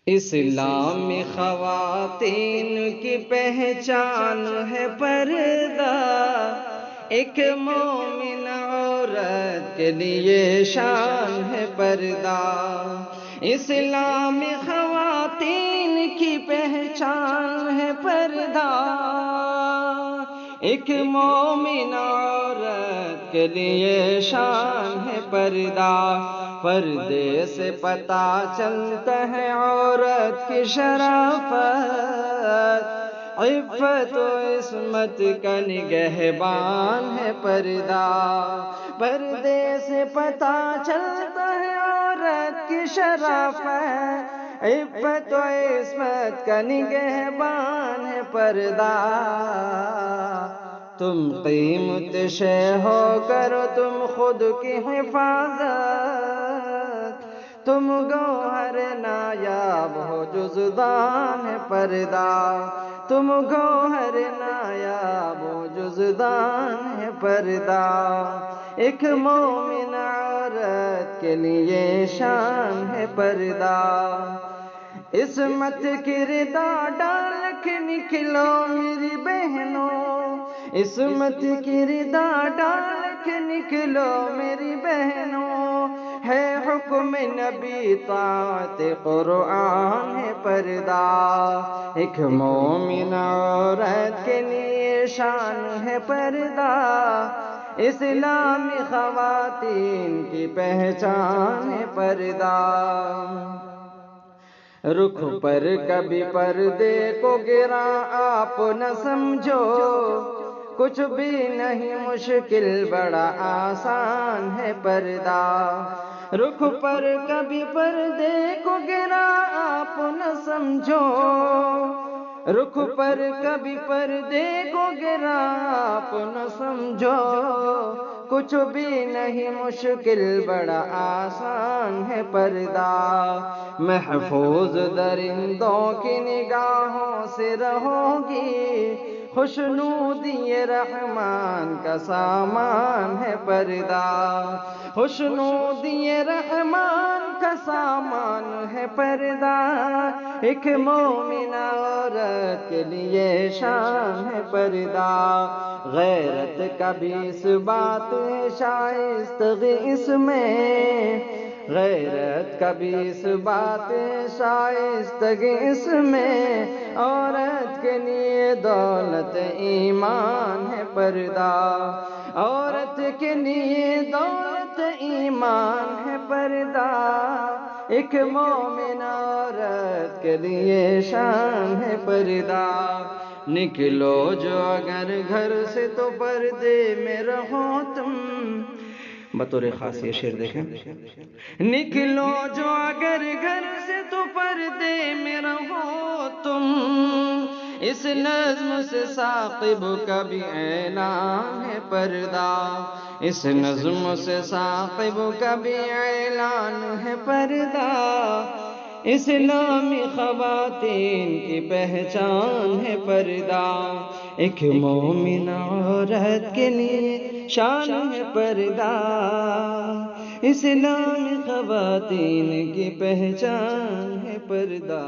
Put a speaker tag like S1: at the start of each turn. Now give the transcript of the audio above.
S1: اسلامی خواتین کی پہچان ہے پردہ، ایک مومن عورت کے لیے شان ہے پردہ۔ اسلامی خواتین کی پہچان ہے پردہ، ایک مومن عورت کے لیے شان ہے پردہ۔ پردے سے پتہ چلتا ہے عورت کی شرافت، عفت و عصمت کا نگہبان ہے پردہ۔ پردے سے پتہ چلتا ہے عورت کی شرافت، عفت و عصمت کا نگہبان ہے پردہ۔ تم قیمت شے ہو کرو تم خود کی حفاظت، تم گوہر نایاب ہو جزدان ہے پردہ، تم گوہر نایاب ہو جزدان ہے پردہ۔ ایک مومن عورت کے لیے شان ہے پردہ۔ عصمت کی ردا ڈال کے نکلو میری بہنوں، عصمت کی ردا ڈال کے نکلو میری بہنوں، ہے حکم نبی طاعت قرآن ہے پردہ۔ ایک مومن عورت کے لیے شان ہے پردہ، اسلامی خواتین کی پہچان ہے پردہ۔ رخ پر کبھی پردے کو گرا آپ نہ سمجھو، کچھ بھی نہیں مشکل بڑا آسان ہے پردہ۔ رخ پر کبھی پردے کو گرا آپ نہ سمجھو، رخ پر کبھی پردے کو گرا آپ نہ سمجھو، کچھ بھی نہیں مشکل بڑا آسان ہے پردہ۔ محفوظ درندوں کی نگاہوں سے رہو گی، خوشنودی رحمان کا سامان ہے پردہ، خوشنودی رحمان کا سامان ہے پردہ۔ ایک مومن عورت کے لیے شان ہے پردہ۔ غیرت کا بھی اس بات ہے شائستگی اس میں، غیرت کا بھی اس بات ہے شائستگی اس میں، عورت کے لیے دولت ایمان ہے پردہ، عورت کے لیے دولت ایمان ہے پردہ۔ ایک مومن عورت کے لیے شان ہے پردہ۔ نکلو جو اگر گھر سے تو پردے میں رہو تم، بطور خاص یہ شعر دیکھیں۔ نکلو جو اگر گھر سے تو پردے میں رہو تم، اس نظم سے ثاقب کا بھی اعلان ہے پردہ، اس نظم سے ثاقب کا بھی اعلان ہے پردہ۔ اسلامی خواتین کی پہچان ہے پردہ، ایک مومن عورت کے لیے شان ہے پردہ، اسلامی خواتین کی پہچان ہے پردہ۔